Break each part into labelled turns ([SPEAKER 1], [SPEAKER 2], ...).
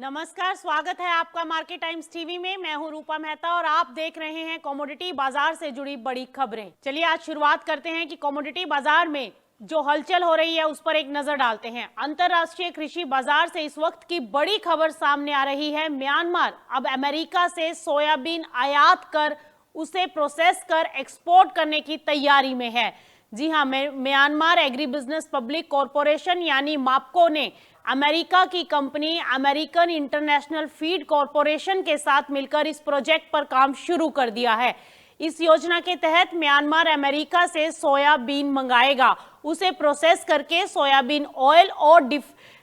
[SPEAKER 1] नमस्कार, स्वागत है आपका मार्केट टाइम्स टीवी में। मैं हूं रूपा मेहता और आप देख रहे हैं कमोडिटी बाजार से जुड़ी बड़ी खबरें। चलिए आज शुरुआत करते हैं कि कमोडिटी बाजार में जो हलचल हो रही है उस पर एक नजर डालते हैं। अंतरराष्ट्रीय कृषि बाजार से इस वक्त की बड़ी खबर सामने आ रही है। म्यांमार अब अमेरिका से सोयाबीन आयात कर उसे प्रोसेस कर एक्सपोर्ट करने की तैयारी में है। जी हाँ, Myanmar agri business public corporation यानी माप्को ने अमेरिका की company American international feed corporation के साथ मिलकर इस प्रोजेक्ट पर काम शुरू कर दिया है। इस योजना के तहत म्यांमार अमेरिका से सोयाबीन मंगाएगा, उसे प्रोसेस करके सोयाबीन ऑयल और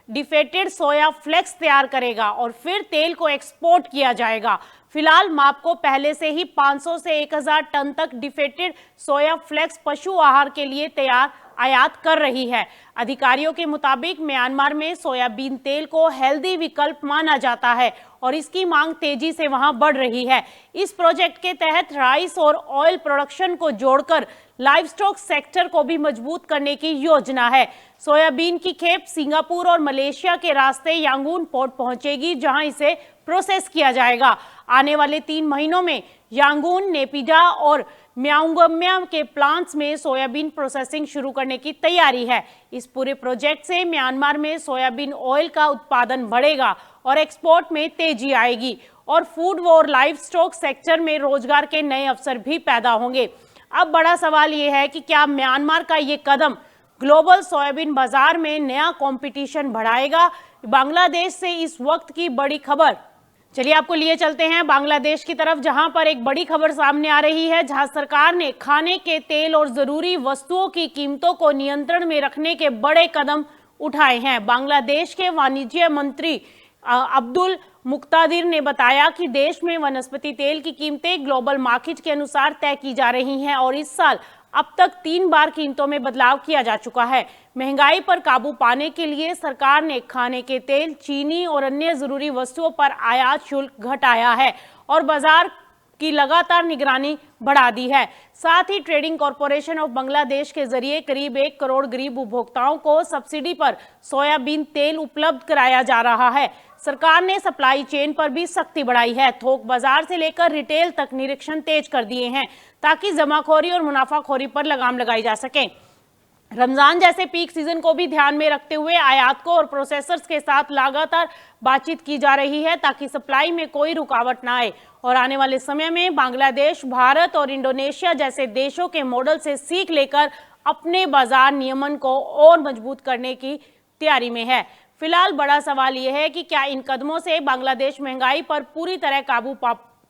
[SPEAKER 1] डिफेटेड सोया फ्लेक्स तैयार करेगा और फिर तेल को एक्सपोर्ट किया जाएगा। फिलहाल माप्को पहले से ही 500 से 1000 टन तक डिफेटेड सोया फ्लेक्स पशु आहार के लिए तैयार आयात कर रही है। अधिकारियों के मुताबिक म्यांमार में सोयाबीन तेल को हेल्दी विकल्प माना जाता है और इसकी मांग तेजी से वहां बढ़ रही है। इस प्रोजेक्ट के तहत राइस और ऑयल प्रोडक्शन को जोड़कर लाइवस्टॉक सेक्टर को भी मजबूत करने की योजना है। सोयाबीन की खेप सिंगापुर और मलेशिया के रास्ते यांगून पोर्ट पहुंचेगी, जहां इसे प्रोसेस किया जाएगा। आने वाले 3 महीनों में यांगून, नेपिडा और म्यांगम्या के प्लांट्स में सोयाबीन प्रोसेसिंग शुरू करने की तैयारी है। इस पूरे प्रोजेक्ट से म्यांमार में सोयाबीन ऑयल का उत्पादन बढ़ेगा और एक्सपोर्ट में तेजी आएगी और फूड और लाइव स्टॉक सेक्टर में रोजगार के नए अवसर भी पैदा होंगे। अब बड़ा सवाल यह है कि क्या म्यांमार का ये कदम ग्लोबल सोयाबीन बाजार में नया कंपटीशन बढ़ाएगा? बांग्लादेश से इस वक्त की बड़ी खबर। चलिए आपको लिए चलते हैं बांग्लादेश की तरफ, जहां पर एक बड़ी खबर सामने आ रही है, जहां सरकार ने खाने के तेल और जरूरी वस्तुओं की कीमतों को नियंत्रण में रखने के बड़े कदम उठाए हैं। बांग्लादेश के वाणिज्य मंत्री अब्दुल मुक्तादिर ने बताया कि देश में वनस्पति तेल की कीमतें ग्लोबल मार्केट के अनुसार तय की जा रही हैं और इस साल अब तक 3 बार कीमतों में बदलाव किया जा चुका है। महंगाई पर काबू पाने के लिए सरकार ने खाने के तेल, चीनी और अन्य जरूरी वस्तुओं पर आयात शुल्क घटाया है और बाजार की लगातार निगरानी बढ़ा दी है। साथ ही ट्रेडिंग कॉरपोरेशन ऑफ बांग्लादेश के जरिए करीब 1 करोड़ गरीब उपभोक्ताओं को सब्सिडी पर सोयाबीन तेल उपलब्ध कराया जा रहा है। सरकार ने सप्लाई चेन पर भी सख्ती बढ़ाई है। थोक बाजार से लेकर रिटेल तक निरीक्षण तेज कर दिए हैं ताकि जमाखोरी और मुनाफाखोरी पर लगाम लगाई जा सके। रमजान जैसे पीक सीजन को भी ध्यान में रखते हुए आयातकों और प्रोसेसर्स के साथ लगातार बातचीत की जा रही है ताकि सप्लाई में कोई रुकावट ना आए और आने वाले समय में बांग्लादेश, भारत और इंडोनेशिया जैसे देशों के मॉडल से सीख लेकर अपने बाजार नियमन को और मजबूत करने की तैयारी में है। फिलहाल बड़ा सवाल यह है कि क्या इन कदमों से बांग्लादेश महंगाई पर पूरी तरह काबू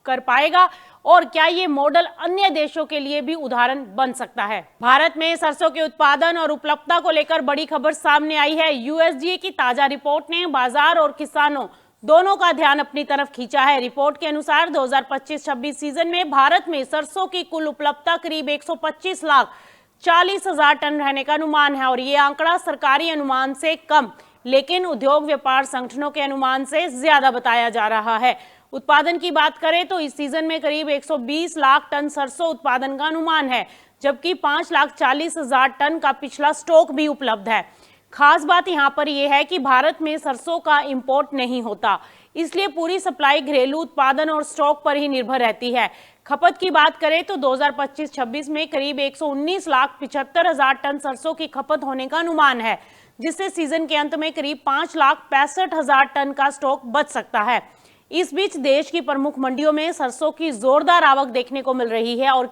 [SPEAKER 1] कर पाएगा और क्या ये मॉडल अन्य देशों के लिए भी उदाहरण बन सकता है। भारत में सरसों के उत्पादन और उपलब्धता को लेकर बड़ी खबर सामने आई है। यूएसडीए की ताजा रिपोर्ट ने बाजार और किसानों दोनों का ध्यान अपनी तरफ खींचा है। रिपोर्ट के अनुसार 2025-26 सीजन में भारत में सरसों की कुल उपलब्धता करीब 125,40,000 टन रहने का अनुमान है और ये आंकड़ा सरकारी अनुमान से कम लेकिन उद्योग व्यापार संगठनों के अनुमान से ज्यादा बताया जा रहा है। उत्पादन की बात करें तो इस सीजन में करीब 120 लाख टन सरसों उत्पादन का अनुमान है, जबकि 5,40,000 टन का पिछला स्टॉक भी उपलब्ध है। खास बात यहां पर यह है कि भारत में सरसों का इंपोर्ट नहीं होता, इसलिए पूरी सप्लाई घरेलू उत्पादन और स्टॉक पर ही निर्भर रहती है। खपत की बात करें तो 2025-26 में करीब 119,75,000 टन सरसों की खपत होने का अनुमान है, जिससे सीजन के अंत में करीब 5,65,000 टन का स्टॉक बच सकता है। इस बीच देश की प्रमुख मंडियों में सरसों की जोरदार आवक देखने को मिल रही है और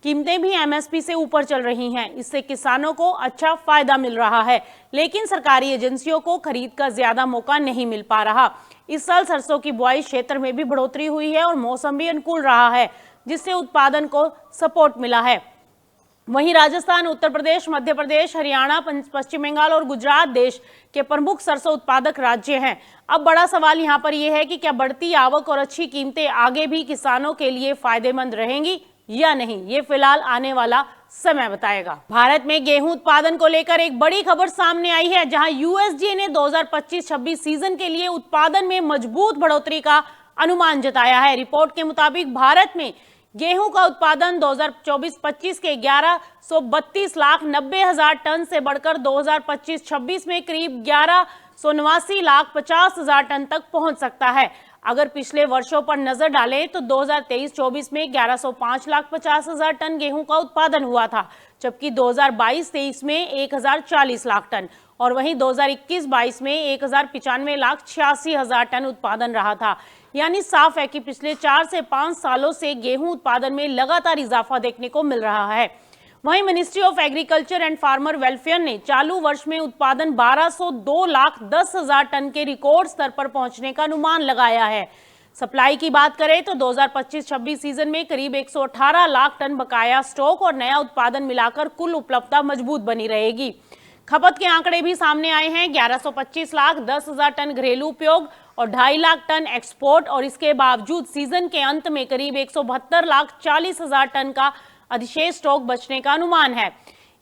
[SPEAKER 1] कीमतें भी एमएसपी से ऊपर चल रही हैं। इससे किसानों को अच्छा फायदा मिल रहा है, लेकिन सरकारी एजेंसियों को खरीद का ज्यादा मौका नहीं मिल पा रहा। इस साल सरसों की बुआई क्षेत्र में भी बढ़ोतरी हुई है और मौसम भी अनुकूल रहा है, जिससे उत्पादन को सपोर्ट मिला है। वहीं राजस्थान, उत्तर प्रदेश, मध्य प्रदेश, हरियाणा, पश्चिम बंगाल और गुजरात देश के प्रमुख सरसों उत्पादक राज्य हैं। अब बड़ा सवाल यहां पर यह है कि क्या बढ़ती आवक और अच्छी कीमतें आगे भी किसानों के लिए फायदेमंद रहेंगी या नहीं, ये फिलहाल आने वाला समय बताएगा। भारत में गेहूं उत्पादन को लेकर एक बड़ी खबर सामने आई है, जहां यूएसडीए ने 2025-26 सीजन के लिए उत्पादन में मजबूत बढ़ोतरी का अनुमान जताया है। रिपोर्ट के मुताबिक भारत में गेहूं का उत्पादन 2024-25 के 11,32,90,000 टन से बढ़कर 2025-26 में करीब 89,50,000 टन तक पहुंच सकता है। अगर पिछले वर्षों पर नजर डालें तो 2023-24 में 11,05,50,000 टन गेहूं का उत्पादन हुआ था, जबकि 2022-23 में 1,040 लाख टन और वहीं 2021-22 में 1,95,86,000 टन उत्पादन रहा था। यानी साफ है कि पिछले 4 से 5 सालों से गेहूं उत्पादन में लगातार इजाफा देखने को मिल रहा है। वहीं ministry of agriculture and farmer welfare ने चालू वर्ष में उत्पादन 1,202,10,000 टन के रिकॉर्ड स्तर पर पहुंचने का अनुमान लगाया है। सप्लाई की बात करें तो 2025-26 सीजन में करीब 118 लाख टन बकाया स्टॉक और नया उत्पादन मिलाकर कुल उपलब्धता मजबूत बनी रहेगी। खपत के आंकड़े भी सामने आए हैं। 1125,10,000 टन घरेलू उपयोग और 2.5 लाख टन एक्सपोर्ट, और इसके बावजूद सीजन के अंत में करीब 172,40,000 टन का अधिशेष स्टॉक बचने का अनुमान है।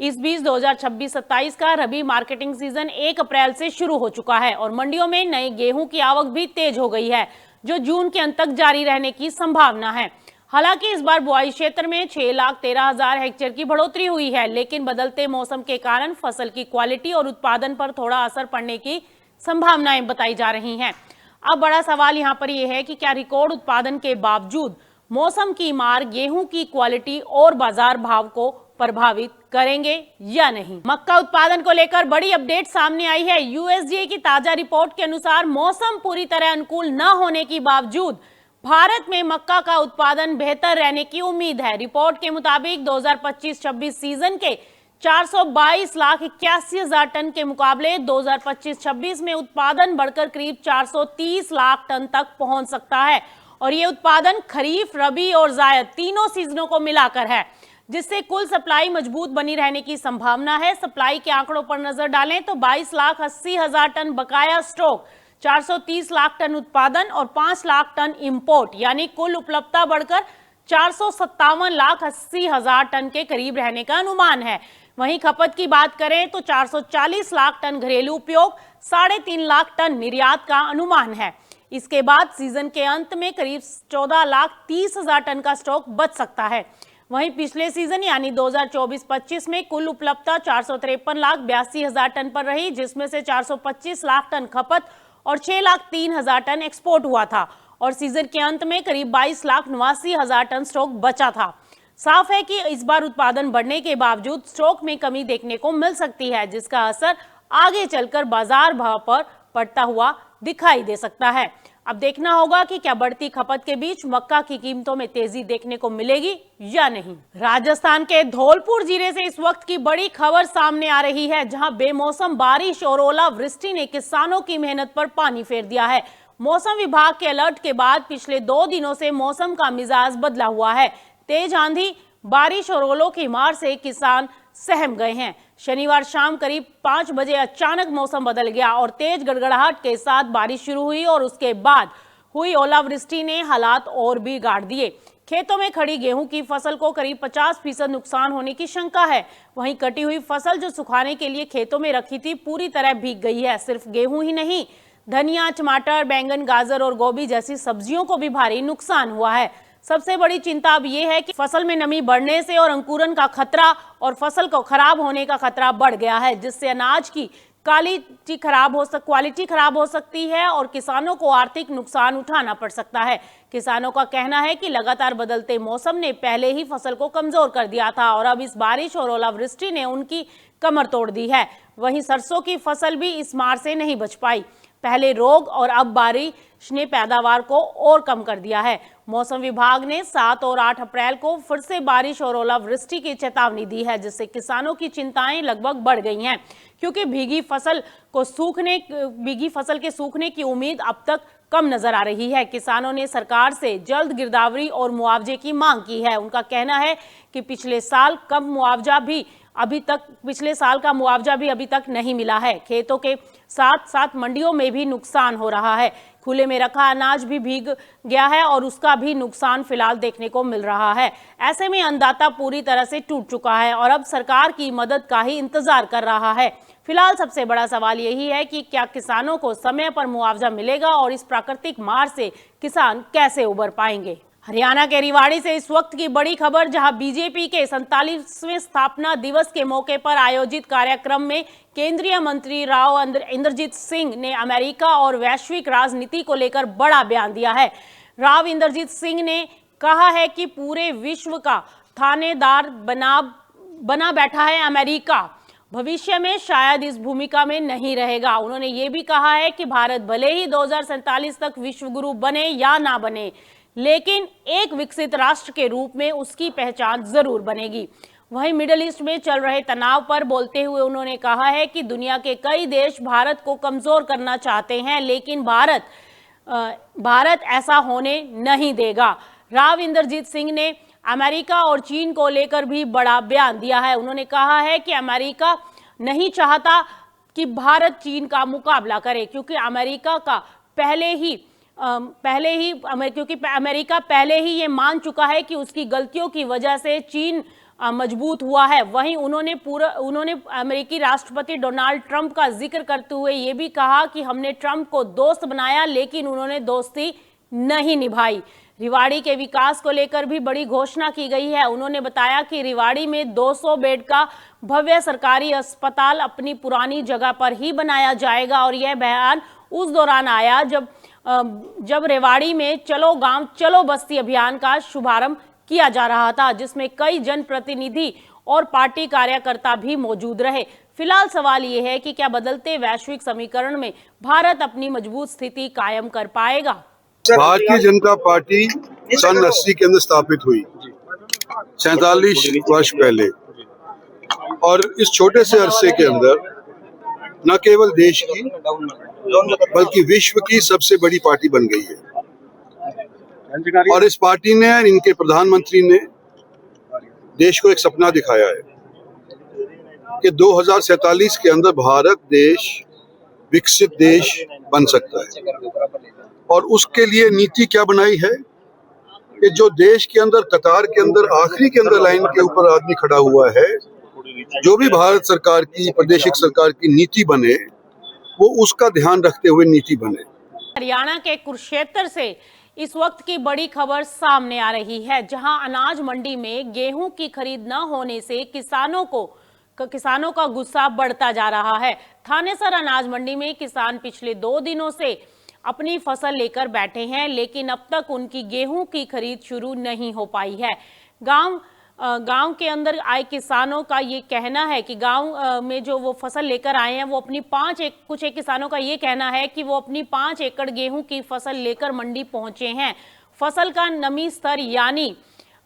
[SPEAKER 1] इस बीच 2026-27 का रबी मार्केटिंग सीजन 1 अप्रैल से शुरू हो चुका है और मंडियों में नए गेहूं की आवक भी तेज हो गई है, जो जून के अंत तक जारी रहने की संभावना है। हालांकि इस बार बुआई क्षेत्र में 6,13,000 हेक्टेयर की बढ़ोतरी हुई है, लेकिन बदलते मौसम के कारण फसल की क्वालिटी और उत्पादन पर थोड़ा असर पड़ने की संभावनाएं बताई जा रही हैं। अब बड़ा सवाल यहाँ पर यह है कि क्या रिकॉर्ड उत्पादन के बावजूद मौसम की मार गेहूं की क्वालिटी और बाजार भाव को प्रभावित करेंगे या नहीं। मक्का उत्पादन को लेकर बड़ी अपडेट सामने आई है। यूएसडीए की ताजा रिपोर्ट के अनुसार मौसम पूरी तरह अनुकूल न होने के बावजूद भारत में मक्का का उत्पादन बेहतर रहने की उम्मीद है। रिपोर्ट के मुताबिक 2025-26 सीजन के 422,81,000 टन के मुकाबले 2025-26 में उत्पादन बढ़कर करीब 430 लाख टन तक पहुंच सकता है और ये उत्पादन खरीफ, रबी और जायद तीनों सीजनों को मिलाकर है, जिससे कुल सप्लाई मजबूत बनी रहने की संभावना है। सप्लाई के आंकड़ों पर नजर डालें तो 22,80,000 टन बकाया स्टॉक, 430 लाख टन उत्पादन और 5 लाख टन इंपोर्ट, यानी कुल उपलब्धता बढ़कर 457,80,000 टन के करीब रहने का अनुमान है। वहीं खपत की बात करें तो 440 लाख टन घरेलू उपयोग, 3.5 लाख टन निर्यात का अनुमान है। इसके बाद सीजन के अंत में करीब 14,30,000 टन का स्टॉक बच सकता है। वहीं पिछले सीजन यानी 2024-25 में कुल उपलब्धता 453,82,000 टन पर रही, जिसमें से 425 लाख टन खपत और 6,03,000 टन एक्सपोर्ट हुआ था और सीजन के अंत में करीब 22,89,000 टन स्टॉक बचा था। साफ है कि इस बार उत्पादन बढ़ने के बावजूद स्टॉक में कमी देखने को मिल सकती है, जिसका असर आगे चलकर बाजार भाव पर पड़ता हुआ दिखाई दे सकता है। अब देखना होगा कि क्या बढ़ती खपत के बीच मक्का की कीमतों में तेजी देखने को मिलेगी या नहीं। राजस्थान के धौलपुर जिले से इस वक्त की बड़ी खबर सामने आ रही है, जहां बेमौसम बारिश और ओलावृष्टि ने किसानों की मेहनत पर पानी फेर दिया है। मौसम विभाग के अलर्ट के बाद पिछले 2 दिनों से मौसम का मिजाज बदला हुआ है। तेज आंधी, बारिश और ओलों की मार से किसान सहम गए हैं। शनिवार शाम करीब 5 बजे अचानक मौसम बदल गया और तेज गड़गड़ाहट के साथ बारिश शुरू हुई और उसके बाद हुई ओलावृष्टि ने हालात और भी बिगाड़ दिए। खेतों में खड़ी गेहूं की फसल को करीब 50% नुकसान होने की शंका है। वहीं कटी हुई फसल जो सुखाने के लिए खेतों में रखी थी पूरी तरह भीग गई है। सिर्फ गेहूं ही नहीं, धनिया, टमाटर, बैंगन, गाजर और गोभी जैसी सब्जियों को भी भारी नुकसान हुआ है। सबसे बड़ी चिंता अब ये है कि फसल में नमी बढ़ने से और अंकुरन का खतरा और फसल को खराब होने का खतरा बढ़ गया है, जिससे अनाज की क्वालिटी खराब हो सकती है और किसानों को आर्थिक नुकसान उठाना पड़ सकता है। किसानों का कहना है कि लगातार बदलते मौसम ने पहले ही फसल को कमजोर कर दिया था और अब इस बारिश और ओलावृष्टि ने उनकी कमर तोड़ दी है। वहीं सरसों की फसल भी इस मार से नहीं बच पाई। पहले रोग और अब बारिश ने पैदावार को और कम कर दिया है। मौसम विभाग ने 7 और 8 अप्रैल को फिर से बारिश और ओलावृष्टि की चेतावनी दी है, जिससे किसानों की चिंताएं लगभग बढ़ गई हैं, क्योंकि भीगी फसल के सूखने की उम्मीद अब तक कम नजर आ रही है। किसानों ने सरकार से जल्द गिरदावरी और मुआवजे की मांग की है। उनका कहना है कि पिछले साल का मुआवजा भी अभी तक नहीं मिला है। खेतों के साथ साथ मंडियों में भी नुकसान हो रहा है। खुले में रखा अनाज भी भीग गया है और उसका भी नुकसान फिलहाल देखने को मिल रहा है। ऐसे में अन्नदाता पूरी तरह से टूट चुका है और अब सरकार की मदद का ही इंतजार कर रहा है। फिलहाल सबसे बड़ा सवाल यही है कि क्या किसानों को समय पर मुआवजा मिलेगा और इस प्राकृतिक मार से किसान कैसे उबर पाएंगे। हरियाणा के रेवाड़ी से इस वक्त की बड़ी खबर, जहां बीजेपी के 47वें स्थापना दिवस के मौके पर आयोजित कार्यक्रम में केंद्रीय मंत्री राव इंद्रजीत सिंह ने अमेरिका और वैश्विक राजनीति को लेकर बड़ा बयान दिया है। राव इंद्रजीत सिंह ने कहा है कि पूरे विश्व का थानेदार बना बैठा है अमेरिका, भविष्य में शायद इस भूमिका में नहीं रहेगा। उन्होंने ये भी कहा है कि भारत भले ही 2047 तक विश्व गुरु बने या ना बने, लेकिन एक विकसित राष्ट्र के रूप में उसकी पहचान जरूर बनेगी। वहीं मिडिल ईस्ट में चल रहे तनाव पर बोलते हुए उन्होंने कहा है कि दुनिया के कई देश भारत को कमजोर करना चाहते हैं, लेकिन भारत ऐसा होने नहीं देगा। राव इंद्रजीत सिंह ने अमेरिका और चीन को लेकर भी बड़ा बयान दिया है। उन्होंने कहा है कि अमेरिका नहीं चाहता कि भारत चीन का मुकाबला करे, क्योंकि अमेरिका पहले ही ये मान चुका है कि उसकी गलतियों की वजह से चीन मजबूत हुआ है। वहीं उन्होंने अमेरिकी राष्ट्रपति डोनाल्ड ट्रंप का जिक्र करते हुए ये भी कहा कि हमने ट्रंप को दोस्त बनाया, लेकिन उन्होंने दोस्ती नहीं निभाई। रेवाड़ी के विकास को लेकर भी बड़ी घोषणा की गई है। उन्होंने बताया कि रेवाड़ी में 200 बेड का भव्य सरकारी अस्पताल अपनी पुरानी जगह पर ही बनाया जाएगा। और यह बयान उस दौरान आया जब रेवाड़ी में चलो गांव चलो बस्ती अभियान का शुभारंभ किया जा रहा था, जिसमें कई जनप्रतिनिधि और पार्टी कार्यकर्ता भी मौजूद रहे। फिलहाल सवाल ये है कि क्या बदलते वैश्विक समीकरण में भारत अपनी मजबूत स्थिति कायम कर पाएगा।
[SPEAKER 2] भारतीय जनता पार्टी सन 80 के अंदर स्थापित हुई, 47 वर्ष पहले, और इस छोटे से अरसे के अंदर न केवल देश की बल्कि विश्व की सबसे बड़ी पार्टी बन गई है। और इस पार्टी ने, इनके प्रधानमंत्री ने देश को एक सपना दिखाया है कि 2047 के अंदर भारत देश विकसित देश बन सकता है। और उसके लिए नीति क्या बनाई है कि जो देश के अंदर कतार के अंदर आखिरी के अंदर लाइन के ऊपर आदमी खड़ा हुआ है, जो भी भारत सरकार की प्रादेशिक सरकार की नीति बने वो उसका ध्यान रखते हुए नीति बने।
[SPEAKER 1] हरियाणा के कुरुक्षेत्र से इस वक्त की बड़ी खबर सामने आ रही है, जहां अनाज मंडी में गेहूं की खरीद न होने से किसानों का गुस्सा बढ़ता जा रहा है। थानेसर अनाज मंडी में किसान पिछले 2 दिनों से अपनी फसल लेकर बैठे हैं, लेकिन अब तक उनकी गेहूं की खरीद शुरू नहीं हो पाई है। गांव के अंदर आए किसानों का ये कहना है कि गांव में जो वो फसल लेकर आए हैं, वो अपनी कुछ एक किसानों का ये कहना है कि वो अपनी 5 एकड़ गेहूं की फसल लेकर मंडी पहुंचे हैं। फसल का नमी स्तर यानी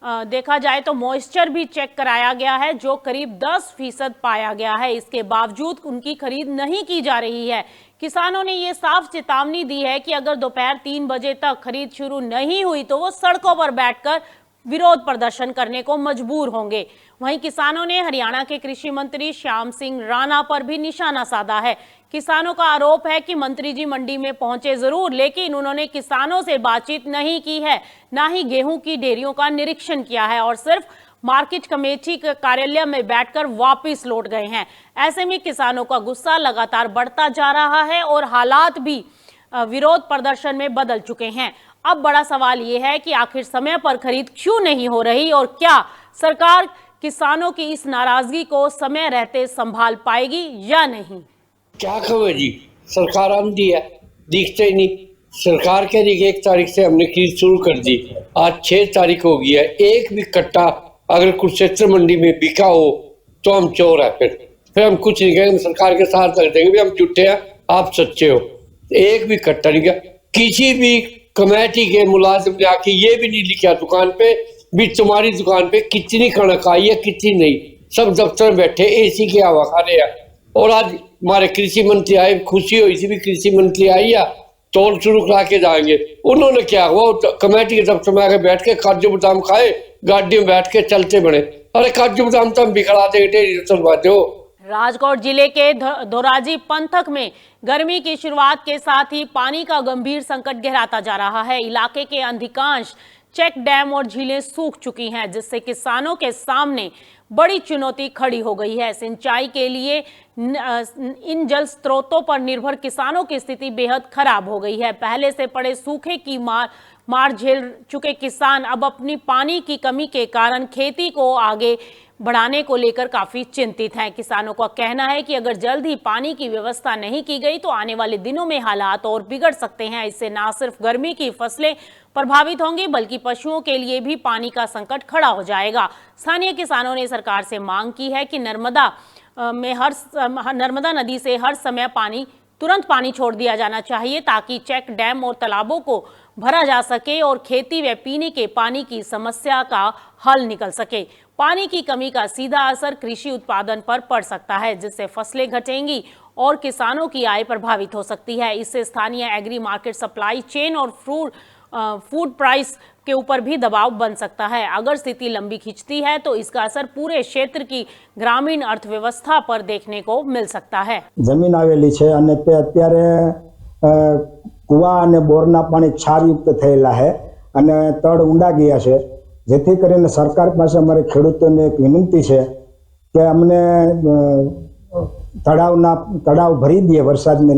[SPEAKER 1] देखा जाए तो मॉइस्चर भी चेक कराया गया है, जो करीब 10% पाया गया है। इसके बावजूद उनकी खरीद नहीं की जा रही है। किसानों ने ये साफ चेतावनी दी है कि अगर दोपहर 3 बजे तक खरीद शुरू नहीं हुई तो वो सड़कों पर बैठकर विरोध प्रदर्शन करने को मजबूर होंगे। वहीं किसानों ने हरियाणा के कृषि मंत्री श्याम सिंह राणा पर भी निशाना साधा है। किसानों का आरोप है कि मंत्री जी मंडी में पहुंचे जरूर, लेकिन उन्होंने किसानों से बातचीत नहीं की है, ना ही गेहूं की ढेरियों का निरीक्षण किया है, और सिर्फ मार्केट कमेटी के कार्यालय में बैठकर वापस लौट गए हैं। ऐसे में किसानों का गुस्सा लगातार बढ़ता जा रहा है और हालात भी विरोध प्रदर्शन में बदल चुके हैं। अब बड़ा सवाल यह है कि आखिर समय पर खरीद क्यों नहीं हो रही, और क्या सरकार किसानों की इस नाराजगी को समय रहते संभाल पाएगी या नहीं।
[SPEAKER 3] क्या खबर जी, सरकार आंधी है, दिखते ही नहीं। सरकार कह रही है 1 तारीख से हमने खरीद शुरू कर दी, आज 6 तारीख हो गई है। एक भी कट्टा अगर कुरुक्षेत्र मंडी में बिका हो तो हम चोर है, फिर हम कुछ नहीं कहेंगे, सरकार के साथ लग देंगे भी हम झूठे हैं, आप सच्चे हो। एक भी कट्टा नहीं गया। किसी भी कमेटी के मुलाजिम ने आके ये भी नहीं लिखा दुकान पे भी तुम्हारी दुकान पे कितनी कणक आई है कितनी नहीं। सब दफ्तर में बैठे एसी की हवा खा रहे हैं। और आज हमारे कृषि मंत्री आए, खुशी हुई थी भी कृषि मंत्री आई या तोल शुरू करा के जाएंगे। उन्होंने क्या हुआ, कमेटी के दफ्तर में आके बैठ के काजू बादाम खाए, गाड़ी में बैठ के चलते बने। अरे काजू बादाम तो हम बिखरा देंगे, हो।
[SPEAKER 1] राजकोट जिले के धोराजी पंथक में गर्मी की शुरुआत के साथ ही पानी का गंभीर संकट गहराता जा रहा है। इलाके के अधिकांश चेक डैम और झीलें सूख चुकी हैं, जिससे किसानों के सामने बड़ी चुनौती खड़ी हो गई है। सिंचाई के लिए इन जल स्रोतों पर निर्भर किसानों की स्थिति बेहद खराब हो गई है। पहले से पड़े सूखे की मार झेल चुके किसान अब अपनी पानी की कमी के कारण खेती को आगे बढ़ाने को लेकर काफी चिंतित हैं। किसानों का कहना है कि अगर जल्द ही पानी की व्यवस्था नहीं की गई तो आने वाले दिनों में हालात और बिगड़ सकते हैं। इससे न सिर्फ गर्मी की फसलें प्रभावित होंगी बल्कि पशुओं के लिए भी पानी का संकट खड़ा हो जाएगा। स्थानीय किसानों ने सरकार से मांग की है कि नर्मदा नदी से हर समय तुरंत पानी छोड़ दिया जाना चाहिए ताकि चेक डैम और तालाबों को भरा जा सके और खेती व पीने के पानी की समस्या का हल निकल सके। पानी की कमी का सीधा असर कृषि उत्पादन पर पड़ सकता है, जिससे फसलें घटेंगी और किसानों की आय प्रभावित हो सकती है। इससे स्थानीय एग्री मार्केट सप्लाई चेन और फूड प्राइस के ऊपर भी दबाव बन सकता है। अगर स्थिति लंबी खिंचती है तो इसका असर पूरे क्षेत्र की ग्रामीण अर्थव्यवस्था पर देखने को मिल सकता है।
[SPEAKER 4] जमीन आवेली छे अने ते अत्यारे कुआ अने बोરના पाणी क्षारयुक्त થયેલા है અને તળ ઊંડા ગયા છે, જેથી કરીને સરકાર પાસે અમારે ખેડૂતોને એક વિનંતી છે કે અમને તળાવ ભરી દે વરસાદને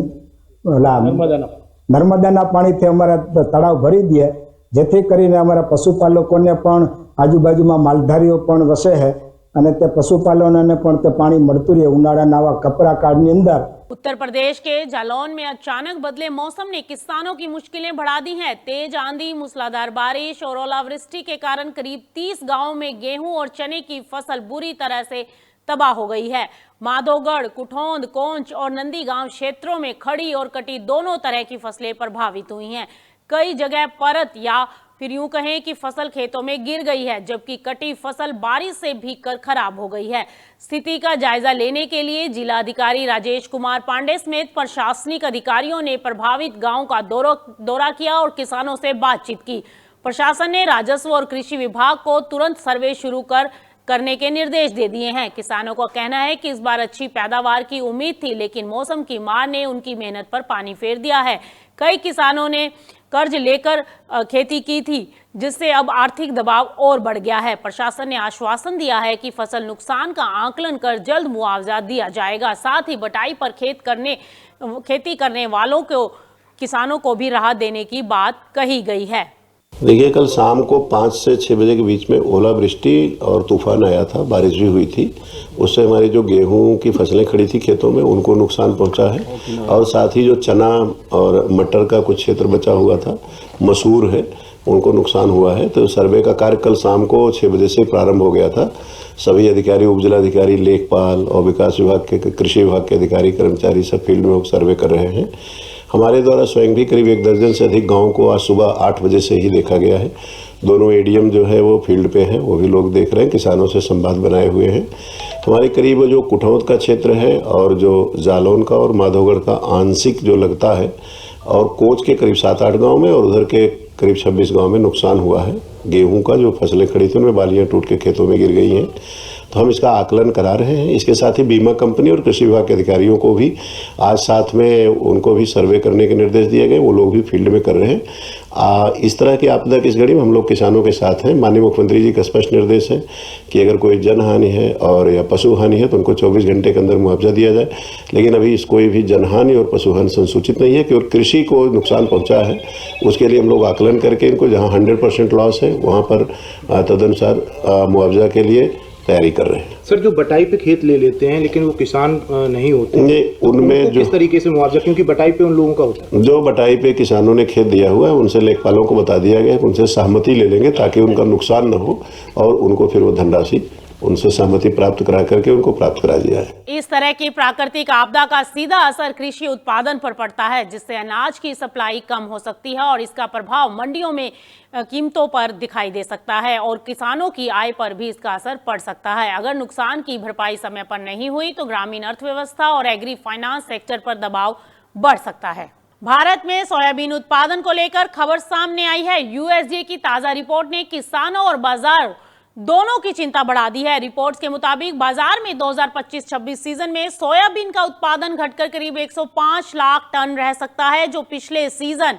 [SPEAKER 4] નર્મદાના પાણીથી અમારા તળાવ ભરી દે, જેથી કરીને અમારા પશુપાલકોને પણ આજુબાજુમાં માલધારીઓ પણ વસે છે અને તે પશુપાલકોને પણ તે પાણી મળતું રહે ઉનાળાના આવા કપરા કાળની અંદર।
[SPEAKER 1] उत्तर प्रदेश के जालौन में अचानक बदले मौसम ने किसानों की मुश्किलें बढ़ा दी हैं। तेज आंधी, मूसलाधार बारिश और ओलावृष्टि के कारण करीब 30 गांवों में गेहूं और चने की फसल बुरी तरह से तबाह हो गई है। माधोगढ़, कुठौंद, कोंच और नंदी गांव क्षेत्रों में खड़ी और कटी दोनों तरह की फसलें प्रभावित हुई हैं। कई जगह परत या फिर यूं कहें कि फसल खेतों में गिर गई है, जबकि कटी फसल बारिश से भीगकर खराब हो गई है। स्थिति का जायजा लेने के लिए जिलाधिकारी राजेश कुमार पांडे समेत प्रशासनिक अधिकारियों ने प्रभावित गांव का दौरा किया और किसानों से बातचीत की। प्रशासन ने राजस्व और कृषि विभाग को तुरंत सर्वे शुरू करने के निर्देश दे दिए हैं। किसानों का कहना है कि इस बार अच्छी पैदावार की उम्मीद थी, लेकिन मौसम की मार ने उनकी मेहनत पर पानी फेर दिया है। कई किसानों ने कर्ज लेकर खेती की थी, जिससे अब आर्थिक दबाव और बढ़ गया है। प्रशासन ने आश्वासन दिया है कि फसल नुकसान का आकलन कर जल्द मुआवजा दिया जाएगा। साथ ही बटाई पर खेती करने वालों को किसानों को भी राहत देने की बात कही गई है।
[SPEAKER 5] देखिए, कल शाम को 5 से 6 बजे के बीच में ओलावृष्टि और तूफान आया था, बारिश भी हुई थी। उससे हमारी जो गेहूं की फसलें खड़ी थी खेतों में उनको नुकसान पहुंचा है और साथ ही जो चना और मटर का कुछ क्षेत्र बचा हुआ था, मसूर है, उनको नुकसान हुआ है। तो सर्वे का कार्य कल शाम को 6 बजे से प्रारंभ हो गया था। सभी अधिकारी, उपजिलाधिकारी, लेखपाल और विकास विभाग के, कृषि विभाग के अधिकारी, कर्मचारी सब फील्ड में सर्वे कर रहे हैं। हमारे द्वारा स्वयं भी करीब 1 दर्जन से अधिक गाँव को आज सुबह 8 बजे से ही देखा गया है। दोनों एडीएम जो है वो फील्ड पे हैं, वो भी लोग देख रहे हैं, किसानों से संवाद बनाए हुए हैं। हमारे करीब जो कुठौंद का क्षेत्र है और जो जालौन का और माधोगढ़ का आंशिक जो लगता है और कोच के करीब 7-8 गाँव में और उधर के करीब 26 गाँव में नुकसान हुआ है। गेहूं का जो फसलें खड़ी थी उनमें बालियां टूट के खेतों में गिर गई हैं। तो हम इसका आकलन करा रहे हैं। इसके साथ ही बीमा कंपनी और कृषि विभाग के अधिकारियों को भी आज साथ में उनको भी सर्वे करने के निर्देश दिए गए, वो लोग भी फील्ड में कर रहे हैं। इस तरह की आपदा की इस घड़ी में हम लोग किसानों के साथ हैं। माननीय मुख्यमंत्री जी का स्पष्ट निर्देश है कि अगर कोई जन हानि है और या पशु हानि है तो उनको 24 घंटे के अंदर मुआवजा दिया जाए। लेकिन अभी कोई भी जनहानि और पशु हानि संसूचित नहीं है कि और कृषि को नुकसान पहुँचा है, उसके लिए हम लोग आकलन करके इनको जहाँ 100% लॉस है वहाँ पर तदनुसार मुआवजा के लिए तैयारी कर रहे हैं।
[SPEAKER 6] सर, जो बटाई पे खेत ले लेते हैं लेकिन वो किसान नहीं होते,
[SPEAKER 5] उनमें जो
[SPEAKER 6] किस तरीके से मुआवजा, क्योंकि बटाई पे उन लोगों का होता है,
[SPEAKER 5] जो बटाई पे किसानों ने खेत दिया हुआ है उनसे लेखपालों को बता दिया गया है, उनसे सहमति ले लेंगे ताकि उनका नुकसान न हो और उनको फिर वो धनराशि उनसे सहमति प्राप्त करा करके उनको प्राप्त करा दिया है।
[SPEAKER 1] इस तरह की प्राकृतिक आपदा का सीधा असर कृषि उत्पादन पर पड़ता है, जिससे अनाज की सप्लाई कम हो सकती है और इसका प्रभाव मंडियों में कीमतों पर दिखाई दे सकता है और किसानों की आय पर भी इसका असर पड़ सकता है। अगर नुकसान की भरपाई समय पर नहीं हुई तो ग्रामीण अर्थव्यवस्था और एग्री फाइनेंस सेक्टर पर दबाव बढ़ सकता है। भारत में सोयाबीन उत्पादन को लेकर खबर सामने आई है। यूएसडीए की ताजा रिपोर्ट ने किसानों और बाजार दोनों की चिंता बढ़ा दी है। रिपोर्ट्स के मुताबिक बाजार में 2025-26 सीजन में सोयाबीन का उत्पादन घटकर करीब 105 लाख टन रह सकता है, जो पिछले सीजन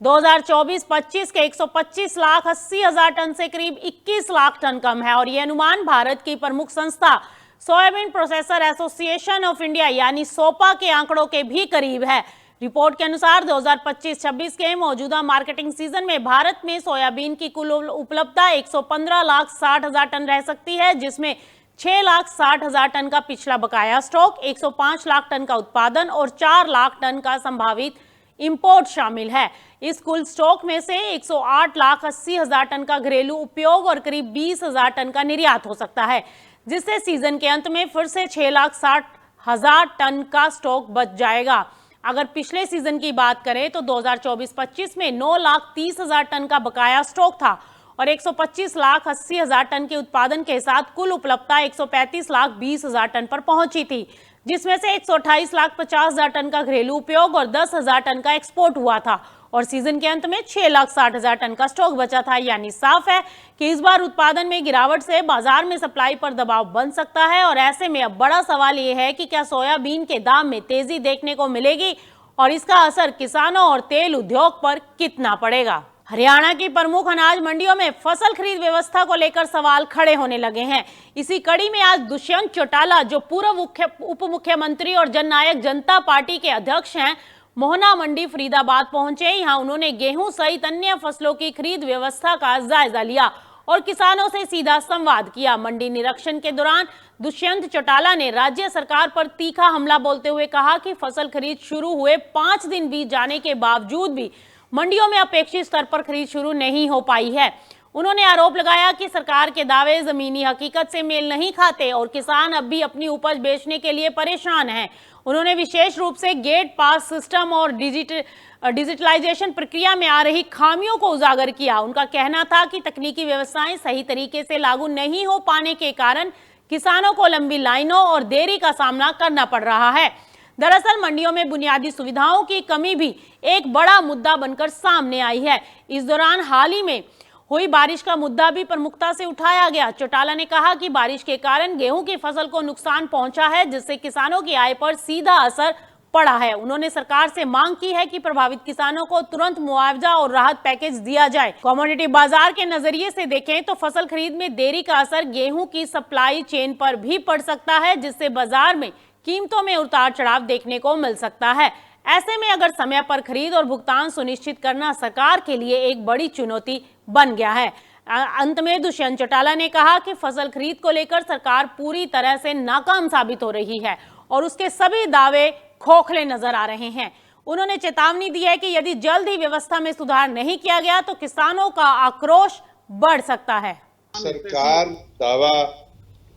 [SPEAKER 1] 2024-25 के 125 लाख 80 हजार टन से करीब 21 लाख टन कम है। और यह अनुमान भारत की प्रमुख संस्था soybean processor association of India यानी सोपा के आंकड़ों के भी करीब है। रिपोर्ट के अनुसार 2025-26 के मौजूदा मार्केटिंग सीजन में भारत में सोयाबीन की कुल उपलब्धता 115,60,000 टन रह सकती है, जिसमें 6,60,000 टन का पिछला बकाया स्टॉक, 105 लाख टन का उत्पादन और 4 लाख टन का संभावित इंपोर्ट शामिल है। इस कुल स्टॉक में से 108,80,000 टन का घरेलू उपयोग और करीब 20,000 टन का निर्यात हो सकता है, जिससे सीजन के अंत में फिर से 6,60,000 टन का स्टॉक बच जाएगा। अगर पिछले सीजन की बात करें तो 2024-25 में 9,30,000 टन का बकाया स्टॉक था और 125,80,000 टन के उत्पादन के साथ कुल उपलब्धता 135,20,000 टन पर पहुंची थी, जिसमें से 128,50,000 टन का घरेलू उपयोग और 10,000 टन का एक्सपोर्ट हुआ था और सीजन के अंत में 6,60,000 टन का स्टॉक बचा था। यानी साफ है कि इस बार उत्पादन में गिरावट से बाजार में सप्लाई पर दबाव बन सकता है और ऐसे में अब बड़ा सवाल यह है कि क्या सोयाबीन के दाम में तेजी देखने को मिलेगी और इसका असर किसानों और तेल उद्योग पर कितना पड़ेगा। हरियाणा की प्रमुख अनाज मंडियों में फसल खरीद व्यवस्था को लेकर सवाल खड़े होने लगे हैं। इसी कड़ी में आज दुष्यंत चौटाला, जो पूर्व उप मुख्यमंत्री और जननायक जनता पार्टी के अध्यक्ष हैं, मोहना मंडी फरीदाबाद पहुंचे। यहां उन्होंने गेहूं सहित अन्य फसलों की खरीद व्यवस्था का जायजा लिया और किसानों से सीधा संवाद किया। मंडी निरीक्षण के दौरान दुष्यंत चौटाला ने राज्य सरकार पर तीखा हमला बोलते हुए कहा कि फसल खरीद शुरू हुए 5 दिन बीत जाने के बावजूद भी मंडियों में अपेक्षित स्तर पर खरीद शुरू नहीं हो पाई है। उन्होंने आरोप लगाया कि सरकार के दावे जमीनी हकीकत से मेल नहीं खाते और किसान अब भी अपनी उपज बेचने के लिए परेशान हैं। उन्होंने विशेष रूप से गेट पास सिस्टम और डिजिटलाइजेशन प्रक्रिया में आ रही खामियों को उजागर किया। उनका कहना था कि तकनीकी व्यवस्थाएं सही तरीके से लागू नहीं हो पाने के कारण किसानों को लंबी लाइनों और देरी का सामना करना पड़ रहा है। दरअसल मंडियों में बुनियादी सुविधाओं की कमी भी एक बड़ा मुद्दा बनकर सामने आई है। इस दौरान हाल ही में हुई बारिश का मुद्दा भी प्रमुखता से उठाया गया। चौटाला ने कहा कि बारिश के कारण गेहूं की फसल को नुकसान पहुंचा है, जिससे किसानों की आय पर सीधा असर पड़ा है। उन्होंने सरकार से मांग की है कि प्रभावित किसानों को तुरंत मुआवजा और राहत पैकेज दिया जाए। कमोडिटी बाजार के नजरिए से देखें तो फसल खरीद में देरी का असर गेहूं की सप्लाई चेन पर भी पड़ सकता है, जिससे बाजार में कीमतों में उतार चढ़ाव देखने को मिल सकता है। ऐसे में अगर समय पर खरीद और भुगतान सुनिश्चित करना सरकार के लिए एक बड़ी चुनौती बन गया है। अंत में दुष्यंत चौटाला ने कहा कि फसल खरीद को लेकर सरकार पूरी तरह से नाकाम साबित हो रही है और उसके सभी दावे खोखले नजर आ रहे हैं। उन्होंने चेतावनी दी है कि यदि जल्द ही व्यवस्था में सुधार नहीं किया गया तो किसानों का आक्रोश बढ़ सकता है।
[SPEAKER 7] सरकार दावा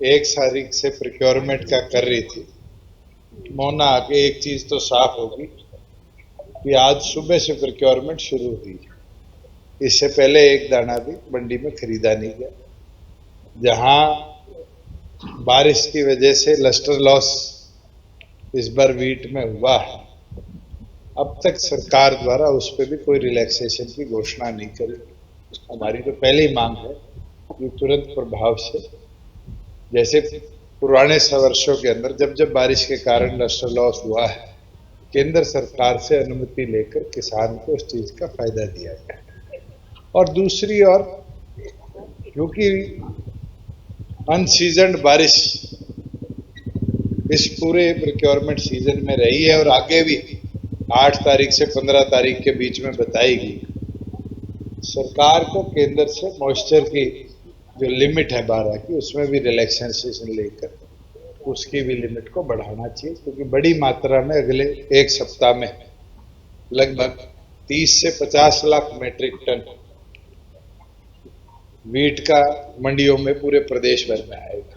[SPEAKER 7] 1 तारीख से प्रोक्योरमेंट का कर रही थी। मोना आके एक चीज तो साफ होगी कि आज सुबह से प्रोक्योरमेंट शुरू हुई। इससे पहले एक दाना भी मंडी में खरीदा नहीं गया। जहां बारिश की वजह से लस्टर लॉस इस बार वीट में हुआ है, अब तक सरकार द्वारा उस पर भी कोई रिलैक्सेशन की घोषणा नहीं करी। हमारी तो पहले ही मांग है कि तुरंत प्रभाव से, जैसे पुराने वर्षों के अंदर जब जब बारिश के कारण लस्टर लॉस हुआ है, केंद्र सरकार से अनुमति लेकर किसान को इस चीज का फायदा दिया जाए। और दूसरी ओर, क्योंकि अनसीजन्ड बारिश इस पूरे प्रोक्योरमेंट सीजन में रही है और आगे भी 8 तारीख से 15 तारीख के बीच में बताएगी, सरकार को केंद्र से मॉइस्चर की जो लिमिट है 12 की, उसमें भी रिलैक्सेशन लेकर उसकी भी लिमिट को बढ़ाना चाहिए, क्योंकि बड़ी मात्रा में अगले 1 सप्ताह में लगभग 30 से 50 लाख मैट्रिक टन वीट का मंडियों में पूरे प्रदेश भर में आएगा।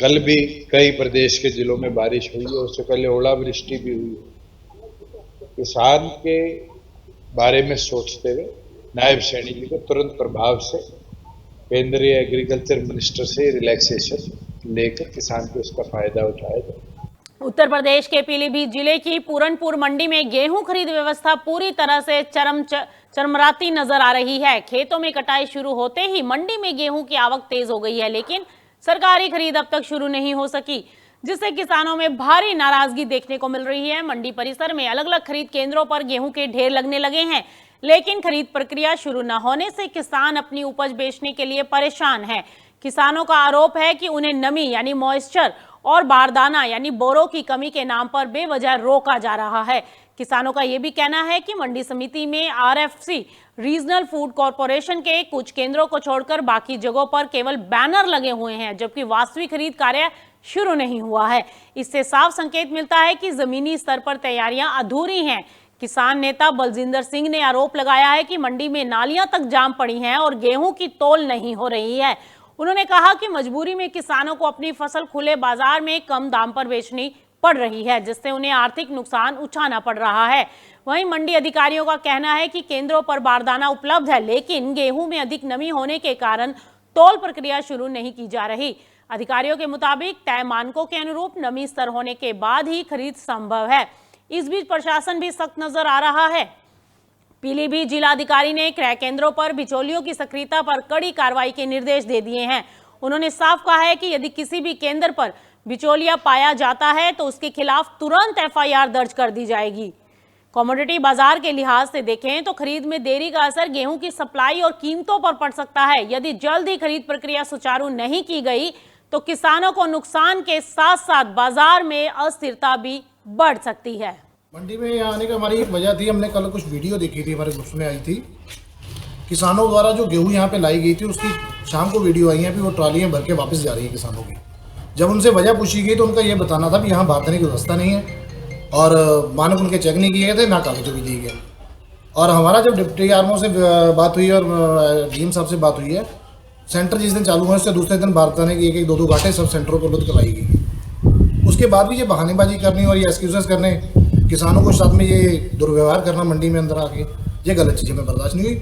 [SPEAKER 7] कल भी कई प्रदेश के जिलों में बारिश हुई है, उससे पहले ओलावृष्टि भी हुई है। किसान के बारे में सोचते हुए नायब सैनी जी को तुरंत प्रभाव से केंद्रीय एग्रीकल्चर मिनिस्टर से रिलैक्सेशन लेकर किसान को इसका फायदा उठाया जाए।
[SPEAKER 1] उत्तर प्रदेश के पीलीभीत जिले की पूरनपुर मंडी में गेहूं खरीद व्यवस्था पूरी तरह से चरमराती नजर आ रही है। खेतों में कटाई शुरू होते ही मंडी में गेहूं की आवक तेज हो गई है, लेकिन सरकारी खरीद अब तक शुरू नहीं हो सकी, जिससे किसानों में भारी नाराजगी देखने को मिल रही है। मंडी परिसर में अलग अलग खरीद केंद्रों पर गेहूं के ढेर लगने लगे हैं, लेकिन खरीद प्रक्रिया शुरू न होने से किसान अपनी उपज बेचने के लिए परेशान है। किसानों का आरोप है कि उन्हें नमी यानी मॉइस्चर और बारदाना यानी बोरों की कमी के नाम पर बेवजह रोका जा रहा है। किसानों का यह भी कहना है कि मंडी समिति में आरएफसी रीजनल फूड कॉरपोरेशन के कुछ केंद्रों को छोड़कर बाकी जगहों पर केवल बैनर लगे हुए हैं, जबकि वास्तविक खरीद कार्य शुरू नहीं हुआ है। इससे साफ संकेत मिलता है कि जमीनी स्तर पर तैयारियां अधूरी हैं। किसान नेता बलजिंदर सिंह ने आरोप लगाया है कि मंडी में नालियां तक जाम पड़ी हैं और गेहूं की तौल नहीं हो रही है। उन्होंने कहा कि मजबूरी में किसानों को अपनी फसल खुले बाजार में कम दाम पर बेचनी पड़ रही है, जिससे उन्हें आर्थिक नुकसान उठाना पड़ रहा है। वहीं मंडी अधिकारियों का कहना है कि केंद्रों पर बारदाना उपलब्ध है, लेकिन गेहूं में अधिक नमी होने के कारण तौल प्रक्रिया शुरू नहीं की जा रही। अधिकारियों के मुताबिक तय मानकों के अनुरूप नमी स्तर होने के बाद ही खरीद संभव है। इस बीच प्रशासन भी सख्त नजर आ रहा है। पीलीभीत जिलाधिकारी ने क्रय केंद्रों पर बिचौलियों की सक्रियता पर कड़ी कार्रवाई के निर्देश दे दिए हैं। उन्होंने साफ कहा है कि यदि किसी भी केंद्र पर बिचौलिया पाया जाता है तो उसके खिलाफ तुरंत एफआईआर दर्ज कर दी जाएगी। कमोडिटी बाजार के लिहाज से देखें तो खरीद में देरी का असर गेहूं की सप्लाई और कीमतों पर पड़ सकता है। यदि जल्द ही खरीद प्रक्रिया सुचारू नहीं की गई तो किसानों को नुकसान के साथ साथ बाजार में अस्थिरता भी बढ़ सकती है।
[SPEAKER 8] मंडी में यहाँ आने का हमारी एक वजह थी, हमने कल कुछ वीडियो देखी थी, हमारे ग्रुप में आई थी। किसानों द्वारा जो गेहूं यहाँ पे लाई गई थी उसकी शाम को वीडियो आई है कि वो ट्रालियाँ भर के वापस जा रही हैं किसानों की। जब उनसे वजह पूछी गई तो उनका ये बताना था कि यहाँ बांटने की व्यवस्था नहीं है और मानक उनके चेक नहीं किए गए थे, ना कागज भी दिए गए। और हमारा जब डिप्टी आरमो से बात हुई और डीएम साहब से बात हुई है, सेंटर जिस दिन चालू हुआ उससे दूसरे दिन बारदाने की एक दो घाटे सब सेंटरों पर लुट कराई गई। उसके बाद भी ये बहानेबाजी करनी और ये एक्सक्यूजेस करने, किसानों को साथ में ये दुर्व्यवहार करना मंडी में अंदर आके, ये गलत चीज़ हमें बर्दाश्त नहीं हुई।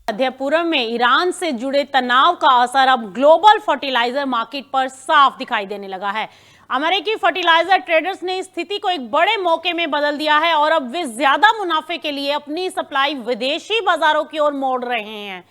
[SPEAKER 1] मध्य पूर्व में ईरान से जुड़े तनाव का असर अब ग्लोबल फर्टिलाइजर मार्केट पर साफ दिखाई देने लगा है। अमेरिकी फर्टिलाइजर ट्रेडर्स ने इस स्थिति को एक बड़े मौके में बदल दिया है और अब वे ज्यादा मुनाफे के लिए अपनी सप्लाई विदेशी बाजारों की ओर मोड़ रहे हैं।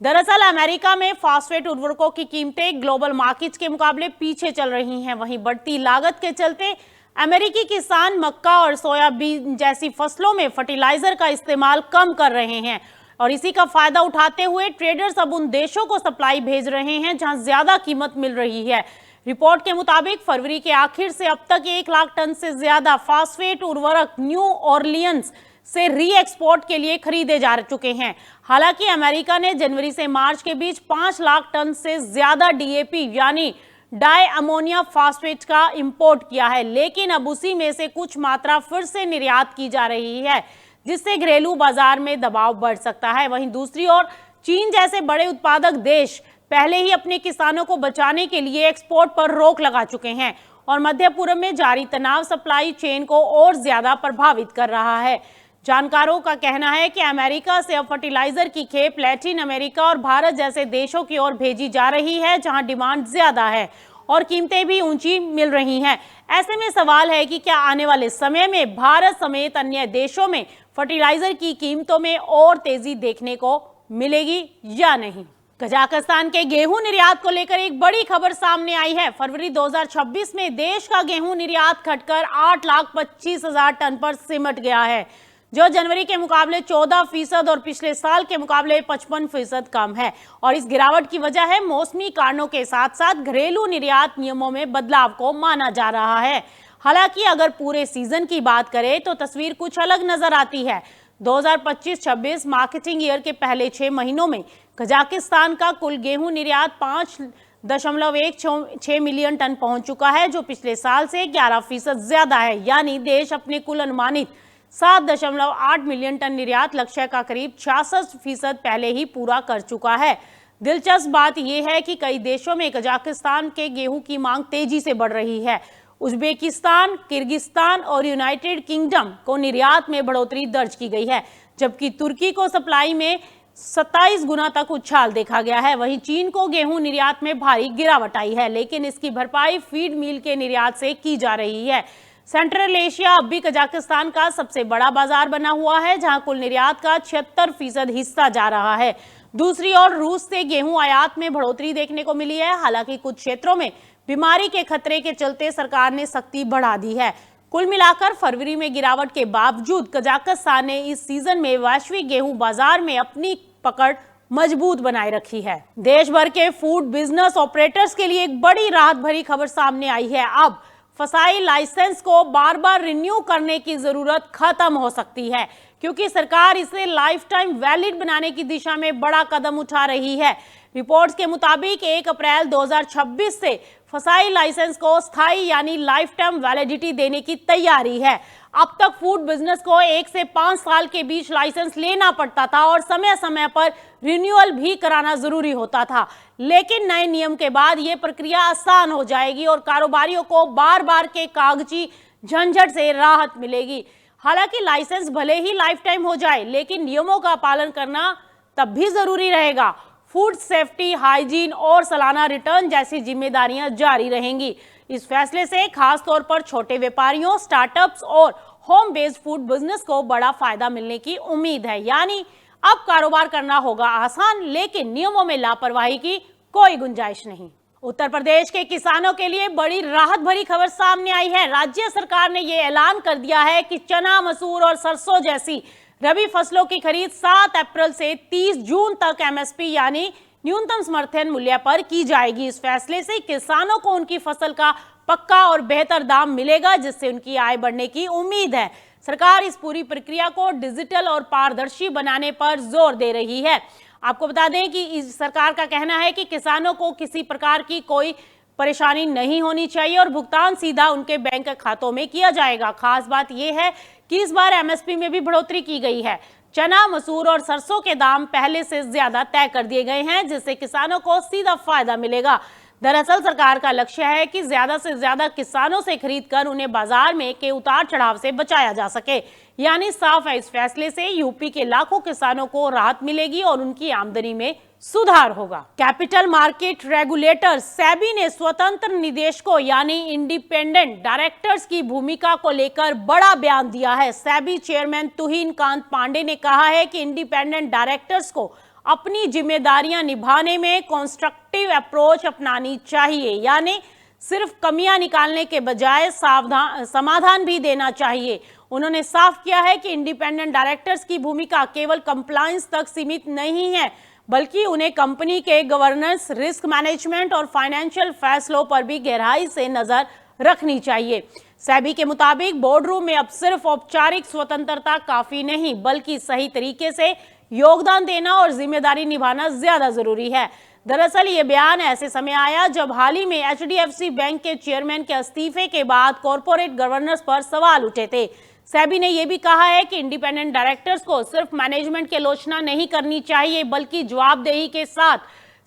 [SPEAKER 1] दरअसल अमेरिका में फास्फेट उर्वरकों की कीमतें ग्लोबल मार्केट्स के मुकाबले पीछे चल रही हैं। वहीं बढ़ती लागत के चलते अमेरिकी किसान मक्का और सोयाबीन जैसी फसलों में फर्टिलाइजर का इस्तेमाल कम कर रहे हैं और इसी का फायदा उठाते हुए ट्रेडर्स अब उन देशों को सप्लाई भेज रहे हैं जहां ज्यादा कीमत मिल रही है। रिपोर्ट के मुताबिक फरवरी के आखिर से अब तक 1 लाख टन से ज्यादा फास्फेट उर्वरक न्यू ऑरलियंस से री एक्सपोर्ट के लिए खरीदे जा चुके हैं। हालांकि अमेरिका ने जनवरी से मार्च के बीच 5 लाख टन से ज्यादा डीएपी यानी डाई अमोनिया फास्फेट का इंपोर्ट किया है, लेकिन अब उसी में से कुछ मात्रा फिर से निर्यात की जा रही है, जिससे घरेलू बाजार में दबाव बढ़ सकता है। वहीं दूसरी ओर चीन जैसे बड़े उत्पादक देश पहले ही अपने किसानों को बचाने के लिए एक्सपोर्ट पर रोक लगा चुके हैं और मध्य पूर्व में जारी तनाव सप्लाई चेन को और ज्यादा प्रभावित कर रहा है। जानकारों का कहना है कि अमेरिका से अब फर्टिलाइजर की खेप लैटिन अमेरिका और भारत जैसे देशों की ओर भेजी जा रही है, जहां डिमांड ज्यादा है और कीमतें भी ऊंची मिल रही हैं। ऐसे में सवाल है कि क्या आने वाले समय में भारत समेत अन्य देशों में फर्टिलाइजर की कीमतों में और तेजी देखने को मिलेगी या नहीं। कजाकिस्तान के गेहूं निर्यात को लेकर एक बड़ी खबर सामने आई है। फरवरी 2026 में देश का गेहूं निर्यात घटकर 8,25,000 टन पर सिमट गया है, जो जनवरी के मुकाबले 14% और पिछले साल के मुकाबले 55% कम है। और इस गिरावट की वजह है मौसमी कारणों के साथ साथ घरेलू निर्यात नियमों में बदलाव को माना जा रहा है। हालांकि अगर पूरे सीजन की बात करें तो तस्वीर कुछ अलग नजर आती है। 2025-26 मार्केटिंग ईयर के पहले 6 महीनों में कजाकिस्तान का कुल गेहूं निर्यात 5.16 मिलियन टन पहुंच चुका है, जो पिछले साल से 11% ज्यादा है। यानी देश अपने कुल अनुमानित 7.8 मिलियन टन निर्यात लक्ष्य का करीब 66% पहले ही पूरा कर चुका है। दिलचस्प बात यह है कि कई देशों में कजाकिस्तान के गेहूं की मांग तेजी से बढ़ रही है। उज्बेकिस्तान, किर्गिस्तान और यूनाइटेड किंगडम को निर्यात में बढ़ोतरी दर्ज की गई है, जबकि तुर्की को सप्लाई में 27 गुना तक उछाल देखा गया है। वहीं चीन को गेहूं निर्यात में भारी गिरावट आई है, लेकिन इसकी भरपाई फीड मील के निर्यात से की जा रही है। सेंट्रल एशिया अब भी कजाकिस्तान का सबसे बड़ा बाजार बना हुआ है, जहां कुल निर्यात का 76% हिस्सा जा रहा है। दूसरी ओर रूस से गेहूं आयात में बढ़ोतरी देखने को मिली है। हालांकि कुछ क्षेत्रों में बीमारी के खतरे के चलते सरकार ने सख्ती बढ़ा दी है। कुल मिलाकर फरवरी में गिरावट के बावजूद कजाकिस्तान ने इस सीजन में वैश्विक गेहूं बाजार में अपनी पकड़ मजबूत बनाए रखी है। देश भर के फूड बिजनेस ऑपरेटर्स के लिए एक बड़ी राहत भरी खबर सामने आई है। अब फसाई लाइसेंस को बार बार रिन्यू करने की जरूरत खत्म हो सकती है, क्योंकि सरकार इसे लाइफ टाइम वैलिड बनाने की दिशा में बड़ा कदम उठा रही है। रिपोर्ट्स के मुताबिक 1 अप्रैल 2026 से फसाई लाइसेंस को स्थायी यानी लाइफ टाइम वैलिडिटी देने की तैयारी है। अब तक फूड बिजनेस को 1 से 5 साल के बीच लाइसेंस लेना पड़ता था और समय समय पर रिन्यूअल भी कराना जरूरी होता था, लेकिन नए नियम के बाद यह प्रक्रिया आसान हो जाएगी और कारोबारियों को बार बार के कागजी झंझट से राहत मिलेगी। हालांकि लाइसेंस भले ही लाइफ टाइम हो जाए, लेकिन नियमों का पालन करना तब भी जरूरी रहेगा। फूड सेफ्टी, हाइजीन और सालाना रिटर्न जैसी जिम्मेदारियां जारी रहेंगी। इस फैसले से खास तौर पर छोटे व्यापारियों, स्टार्टअप्स और होम बेस्ड फूड बिजनेस को बड़ा फायदा मिलने की उम्मीद है। यानी अब कारोबार करना होगा आसान, लेकिन नियमों में लापरवाही की कोई गुंजाइश नहीं। उत्तर प्रदेश के किसानों के लिए बड़ी राहत भरी खबर सामने आई है। राज्य सरकार ने यह ऐलान कर दिया है कि चना, मसूर और सरसों जैसी रबी फसलों की खरीद 7 अप्रैल से 30 जून तक एमएसपी यानी न्यूनतम समर्थन मूल्य पर की जाएगी। इस फैसले से किसानों को उनकी फसल का पक्का और बेहतर दाम मिलेगा, जिससे उनकी आय बढ़ने की उम्मीद है। सरकार इस पूरी प्रक्रिया को डिजिटल और पारदर्शी बनाने पर जोर दे रही है। आपको बता दें कि इस सरकार का कहना है कि किसानों को किसी प्रकार की कोई परेशानी नहीं होनी चाहिए और भुगतान सीधा उनके बैंक खातों में किया जाएगा। खास बात यह है कि इस बार एमएसपी में भी बढ़ोतरी की गई है। चना, मसूर और सरसों के दाम पहले से ज्यादा तय कर दिए गए हैं, जिससे किसानों को सीधा फायदा मिलेगा। दरअसल सरकार का लक्ष्य है कि ज्यादा से ज्यादा किसानों से खरीदकर उन्हें बाजार में के उतार चढ़ाव से बचाया जा सके। यानी साफ है, इस फैसले से यूपी के लाखों किसानों को राहत मिलेगी और उनकी आमदनी में सुधार होगा। कैपिटल मार्केट रेगुलेटर सेबी ने स्वतंत्र निदेशकों यानी इंडिपेंडेंट डायरेक्टर्स की भूमिका को लेकर बड़ा बयान दिया है। सेबी चेयरमैन तुहिन कांत पांडे ने कहा है कि इंडिपेंडेंट डायरेक्टर्स को अपनी जिम्मेदारियां निभाने में कंस्ट्रक्टिव अप्रोच अपनानी चाहिए, यानी सिर्फ कमियां निकालने के बजाय समाधान भी देना चाहिए। उन्होंने साफ किया है कि इंडिपेंडेंट डायरेक्टर्स की भूमिका केवल कंप्लायंस तक सीमित नहीं है, बल्कि उन्हें कंपनी के गवर्नेंस, रिस्क मैनेजमेंट और फाइनेंशियल फैसलों पर भी गहराई से नजर रखनी चाहिए। सेबी के मुताबिक बोर्ड रूम में अब सिर्फ औपचारिक स्वतंत्रता काफी नहीं, बल्कि सही तरीके से योगदान देना और जिम्मेदारी निभाना ज्यादा जरूरी है। दरअसल ये बयान ऐसे समय आया जब हाल ही में एचडीएफसी बैंक के चेयरमैन के इस्तीफे के बाद कॉरपोरेट गवर्नेंस पर सवाल उठे थे। सेबी ने यह भी कहा है कि इंडिपेंडेंट डायरेक्टर्स को सिर्फ मैनेजमेंट की आलोचना नहीं करनी चाहिए, बल्कि जवाबदेही के साथ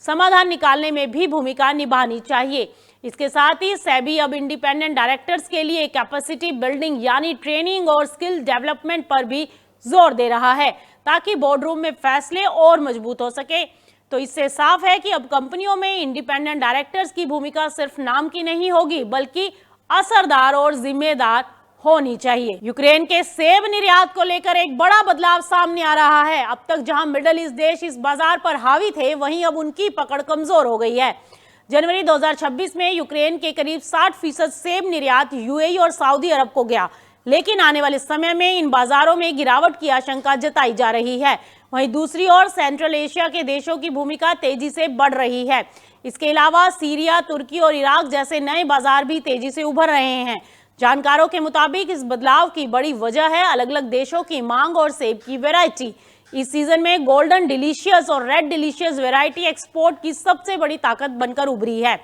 [SPEAKER 1] समाधान निकालने में भी भूमिका निभानी चाहिए। इसके साथ ही सेबी अब इंडिपेंडेंट डायरेक्टर्स के लिए कैपेसिटी बिल्डिंग यानी ट्रेनिंग और स्किल डेवलपमेंट पर भी जोर दे रहा है, ताकि बोर्ड रूम में फैसले और मजबूत हो सके। तो इससे साफ है कि अब कंपनियों में इंडिपेंडेंट डायरेक्टर्स की भूमिका सिर्फ नाम की नहीं होगी, बल्कि असरदार और जिम्मेदार होनी चाहिए। यूक्रेन के सेब निर्यात को लेकर एक बड़ा बदलाव सामने आ रहा है। अब तक जहां मिडिल ईस्ट देश इस बाजार पर हावी थे, वहीं अब उनकी पकड़ कमजोर हो गई है। जनवरी 2026 में यूक्रेन के करीब 60% सेब निर्यात यूएई और सऊदी अरब को गया, लेकिन आने वाले समय में इन बाजारों में गिरावट की आशंका जताई जा रही है। वहीं दूसरी ओर सेंट्रल एशिया के देशों की भूमिका तेजी से बढ़ रही है। इसके अलावा सीरिया, तुर्की और इराक जैसे नए बाजार भी तेजी से उभर रहे हैं। जानकारों के मुताबिक इस बदलाव की बड़ी वजह है अलग अलग देशों की मांग और सेब की वैरायटी। इस सीजन में गोल्डन डिलीशियस और रेड डिलीशियस वैरायटी एक्सपोर्ट की सबसे बड़ी ताकत बनकर उभरी है।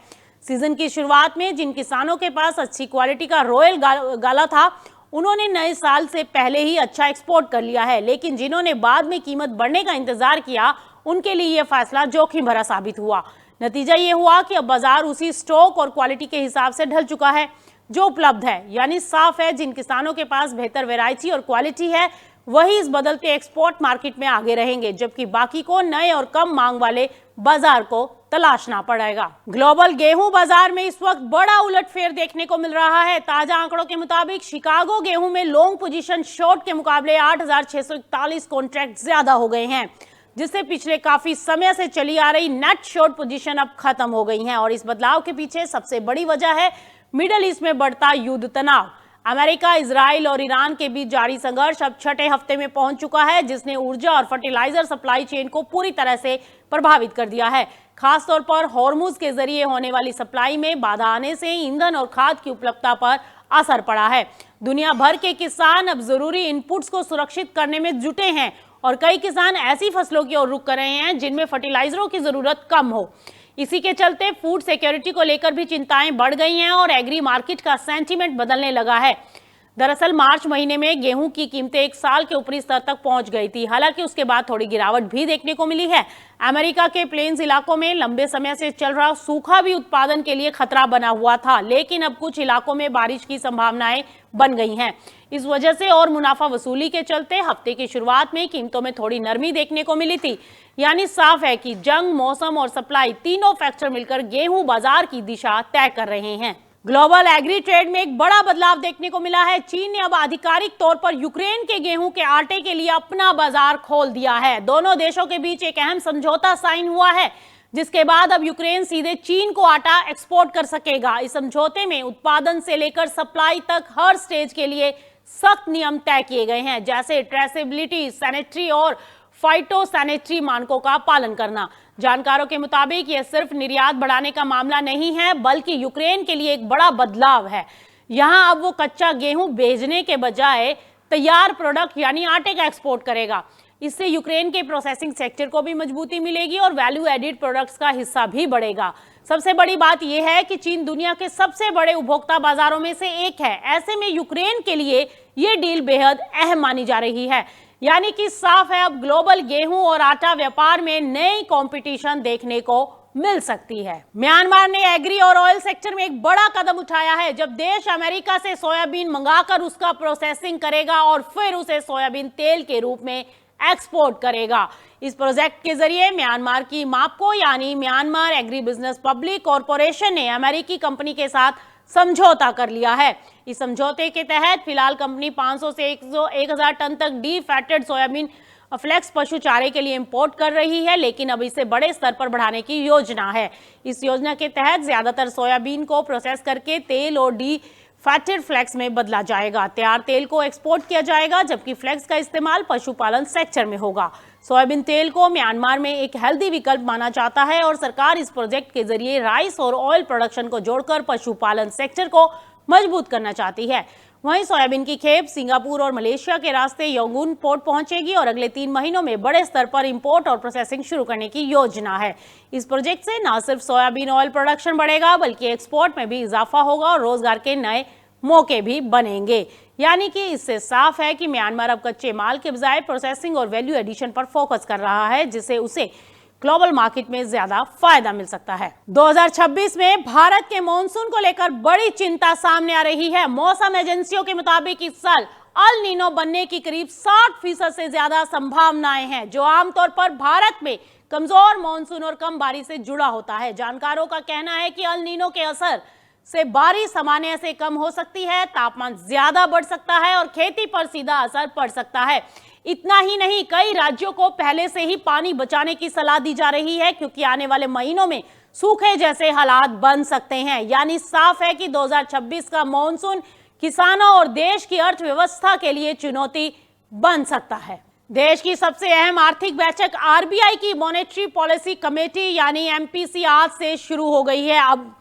[SPEAKER 1] सीजन की शुरुआत में जिन किसानों के पास अच्छी क्वालिटी का रॉयल गाला था, उन्होंने नए साल से पहले ही अच्छा एक्सपोर्ट कर लिया है, लेकिन जिन्होंने बाद में कीमत बढ़ने का इंतजार किया, उनके लिए यह फैसला जोखिम भरा साबित हुआ। नतीजा ये हुआ कि अब बाजार उसी स्टॉक और क्वालिटी के हिसाब से ढल चुका है जो उपलब्ध है। यानी साफ है, जिन किसानों के पास बेहतर वैरायटी और क्वालिटी है, वही इस बदलते एक्सपोर्ट मार्केट में आगे रहेंगे, जबकि बाकी को नए और कम मांग वाले बाजार को तलाशना पड़ेगा। ग्लोबल गेहूं बाजार में इस वक्त बड़ा उलटफेर देखने को मिल रहा है। ताजा आंकड़ों के मुताबिक शिकागो गेहूं में लॉन्ग पोजीशन शॉर्ट के मुकाबले 8,641 कॉन्ट्रैक्ट ज्यादा हो गए हैं, जिससे पिछले काफी समय से चली आ रही नेट शॉर्ट पोजीशन अब खत्म हो गई है। और इस बदलाव के पीछे सबसे बड़ी वजह है मिडिल ईस्ट में बढ़ता युद्ध तनाव। अमेरिका, इजराइल और ईरान के बीच जारी संघर्ष अब छठे हफ्ते में पहुंच चुका है, जिसने ऊर्जा और फर्टिलाइजर सप्लाई चेन को पूरी तरह से प्रभावित कर दिया है। खासतौर पर हॉर्मुज के जरिए होने वाली सप्लाई में बाधा आने से ईंधन और खाद की उपलब्धता पर असर पड़ा है। दुनिया भर के किसान अब जरूरी इनपुट्स को सुरक्षित करने में जुटे हैं और कई किसान ऐसी फसलों की ओर रुख कर रहे हैं जिनमें फर्टिलाइजरों की जरूरत कम हो। इसी के चलते फूड सिक्योरिटी को लेकर भी चिंताएं बढ़ गई हैं और एग्री मार्केट का सेंटीमेंट बदलने लगा है। दरअसल मार्च महीने में गेहूं की कीमतें एक साल के ऊपरी स्तर तक पहुंच गई थी। हालांकि उसके बाद थोड़ी गिरावट भी देखने को मिली है। अमेरिका के प्लेन्स इलाकों में लंबे समय से चल रहा सूखा भी उत्पादन के लिए खतरा बना हुआ था, लेकिन अब कुछ इलाकों में बारिश की संभावनाएं बन गई हैं। इस वजह से और मुनाफा वसूली के चलते हफ्ते की शुरुआत में कीमतों में थोड़ी नरमी देखने को मिली थी। यानी साफ है कि जंग, मौसम और सप्लाई तीनों फैक्टर मिलकर गेहूं बाजार की दिशा तय कर रहे हैं। ग्लोबल एग्री ट्रेड में एक बड़ा बदलाव देखने को मिला है। चीन ने अब आधिकारिक तौर पर यूक्रेन के गेहूं के आटे के लिए अपना बाजार खोल दिया है। दोनों देशों के बीच एक अहम समझौता साइन हुआ है, जिसके बाद अब यूक्रेन सीधे चीन को आटा एक्सपोर्ट कर सकेगा। इस समझौते में उत्पादन से लेकर सप्लाई तक हर स्टेज के लिए सख्त नियम तय किए गए हैं, जैसे ट्रेसेबिलिटी, सैनिटरी और फाइटोसैनिटरी मानकों का पालन करना। जानकारों के मुताबिक यह सिर्फ निर्यात बढ़ाने का मामला नहीं है, बल्कि यूक्रेन के लिए एक बड़ा बदलाव है। यहां अब वो कच्चा गेहूं भेजने के बजाय तैयार प्रोडक्ट यानी आटे का एक्सपोर्ट करेगा। इससे यूक्रेन के प्रोसेसिंग सेक्टर को भी मजबूती मिलेगी और वैल्यू एडिड प्रोडक्ट्स का हिस्सा भी बढ़ेगा। सबसे बड़ी बात यह है कि चीन दुनिया के सबसे बड़े उपभोक्ता बाजारों में से एक है। ऐसे में यूक्रेन के लिए यह डील बेहद अहम मानी जा रही है। यानी कि साफ है, अब ग्लोबल गेहूं और आटा व्यापार में नई कंपटीशन देखने को मिल सकती है। म्यांमार ने एग्री और ऑयल सेक्टर में एक बड़ा कदम उठाया है, जब देश अमेरिका से सोयाबीन मंगाकर उसका प्रोसेसिंग करेगा और फिर उसे सोयाबीन तेल के रूप में एक्सपोर्ट करेगा। इस प्रोजेक्ट के जरिए म्यांमार की मापको यानी Myanmar agri business public corporation ने अमेरिकी कंपनी के साथ समझौता कर लिया है। इस समझौते के तहत फिलहाल कंपनी 500 से 1000 टन तक डी फैटेड सोयाबीन फ्लेक्स पशु चारे के लिए इंपोर्ट कर रही है, लेकिन अब इसे बड़े स्तर पर बढ़ाने की योजना है। इस योजना के तहत ज्यादातर सोयाबीन को प्रोसेस करके तेल और डी फैटेड फ्लेक्स में बदला जाएगा। तैयार तेल को एक्सपोर्ट किया जाएगा, जबकि फ्लेक्स का इस्तेमाल पशुपालन सेक्टर में होगा। सोयाबीन तेल को म्यांमार में एक हेल्दी विकल्प माना जाता है और सरकार इस प्रोजेक्ट के जरिए राइस और ऑयल प्रोडक्शन को जोड़कर पशुपालन सेक्टर को मजबूत करना चाहती है। वहीं सोयाबीन की खेप सिंगापुर और मलेशिया के रास्ते यंगून पोर्ट पहुंचेगी और अगले 3 महीनों में बड़े स्तर पर इंपोर्ट और प्रोसेसिंग शुरू करने की योजना है। इस प्रोजेक्ट से न सिर्फ सोयाबीन ऑयल प्रोडक्शन बढ़ेगा, बल्कि एक्सपोर्ट में भी इजाफा होगा और रोजगार के नए मौके भी बनेंगे। यानी कि इससे साफ है कि म्यांमार अब कच्चे माल के बजाय प्रोसेसिंग और वैल्यू एडिशन पर फोकस कर रहा है, जिससे उसे ग्लोबल मार्केट में ज्यादा फायदा मिल सकता है। 2026 में भारत के मॉनसून को लेकर बड़ी चिंता सामने आ रही है। मौसम एजेंसियों के मुताबिक इस साल अल नीनो बनने की करीब 60% से ज्यादा संभावनाएं हैं, जो आमतौर पर भारत में कमजोर मॉनसून और कम बारिश से जुड़ा होता है। जानकारों का कहना है कि अल नीनो के असर से बारिश सामान्य से कम हो सकती है, तापमान ज्यादा बढ़ सकता है और खेती पर सीधा असर पड़ सकता है। इतना ही नहीं, कई राज्यों को पहले से ही पानी बचाने की सलाह दी जा रही है, क्योंकि आने वाले महीनों में सूखे जैसे हालात बन सकते हैं। यानी साफ है कि 2026 का मॉनसून किसानों और देश की अर्थव्यवस्था के लिए चुनौती बन सकता है। देश की सबसे अहम आर्थिक बैठक आरबीआई की मॉनेटरी पॉलिसी कमेटी यानी एमपीसी आज से शुरू हो गई है। अब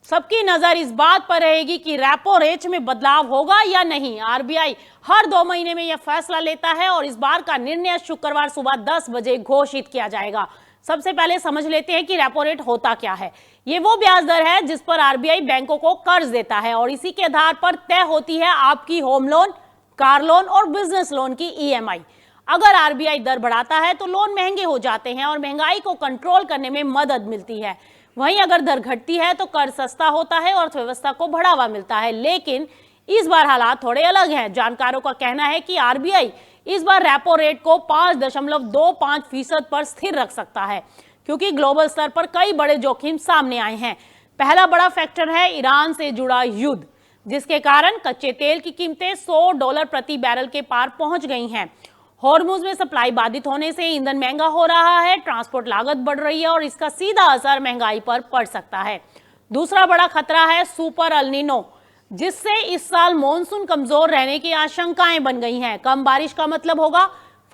[SPEAKER 1] सबकी नजर इस बात पर रहेगी कि रेपो रेट में बदलाव होगा या नहीं। आरबीआई हर 2 महीने में यह फैसला लेता है और इस बार का निर्णय शुक्रवार सुबह 10 बजे घोषित किया जाएगा। सबसे पहले समझ लेते हैं कि रेपो रेट होता क्या है। ये वो ब्याज दर है जिस पर आरबीआई बैंकों को कर्ज देता है और इसी के आधार पर तय होती है आपकी होम लोन, कार लोन और बिजनेस लोन की ईएमआई। अगर आरबीआई दर बढ़ाता है तो लोन महंगे हो जाते हैं और महंगाई को कंट्रोल करने में मदद मिलती है। वहीं अगर दर घटती है तो कर्ज सस्ता होता है और अर्थव्यवस्था को बढ़ावा मिलता है। लेकिन इस बार हालात थोड़े अलग हैं। जानकारों का कहना है कि आरबीआई इस बार रेपो रेट को 5.25% पर स्थिर रख सकता है, क्योंकि ग्लोबल स्तर पर कई बड़े जोखिम सामने आए हैं। पहला बड़ा फैक्टर है ईरान से जुड़ा युद्ध, जिसके कारण कच्चे तेल की कीमतें $100 प्रति बैरल के पार पहुंच गई हैं। हॉर्मुज में सप्लाई बाधित होने से ईंधन महंगा हो रहा है, ट्रांसपोर्ट लागत बढ़ रही है और इसका सीधा असर महंगाई पर पड़ सकता है। दूसरा बड़ा खतरा है सुपर अल नीनो। जिससे इस साल मॉनसून कमजोर रहने की आशंकाएं बन गई हैं। कम बारिश का मतलब होगा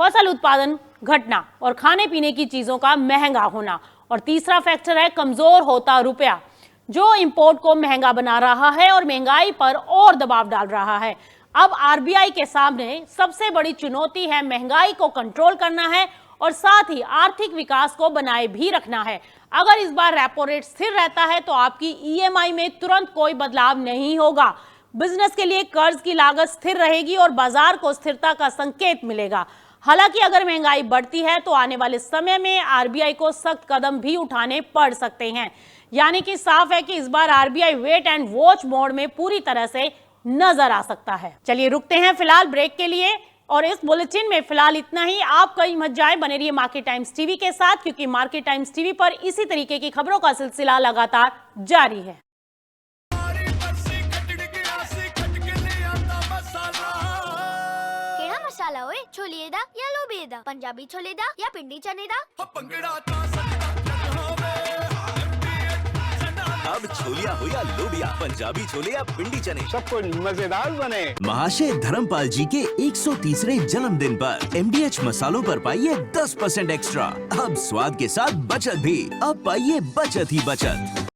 [SPEAKER 1] फसल उत्पादन घटना और खाने पीने की चीजों का महंगा होना। और तीसरा फैक्टर है कमजोर होता रुपया, जो इंपोर्ट को महंगा बना रहा है और महंगाई पर और दबाव डाल रहा है। अब आरबीआई के सामने सबसे बड़ी चुनौती है महंगाई को कंट्रोल करना है और साथ ही आर्थिक विकास को बनाए भी रखना है। अगर इस बार रेपो रेट स्थिर रहता है तो आपकी ईएमआई में तुरंत कोई बदलाव नहीं होगा। बिजनेस के लिए कर्ज की लागत स्थिर रहेगी और बाजार को स्थिरता का संकेत मिलेगा। हालांकि अगर महंगाई बढ़ती है तो आने वाले समय में आरबीआई को सख्त कदम भी उठाने पड़ सकते हैं। यानी कि साफ है कि इस बार RBI wait and watch mode में पूरी तरह से नजर आ सकता है। चलिए रुकते हैं फिलहाल ब्रेक के लिए और इस बुलेटिन में फिलहाल इतना ही। आप कहीं मत जाए, बने रहिए मार्केट टाइम्स टीवी के साथ, क्योंकि मार्केट टाइम्स टीवी पर इसी तरीके की खबरों का सिलसिला लगातार जारी है।
[SPEAKER 9] केड़ा मसाला ओए, छोलिए दा या लोबिए दा, पंजाबी छोले दा या पिंडी चने दा।
[SPEAKER 10] अब छोलिया हो या लोबिया, पंजाबी छोले या पिंडी चने,
[SPEAKER 11] सब कुछ मजेदार बने।
[SPEAKER 10] महाशय धर्मपाल जी के 130वें जन्मदिन पर MDH मसालों पर पाइए 10% एक्स्ट्रा। अब स्वाद के साथ बचत भी, अब पाइए बचत ही बचत।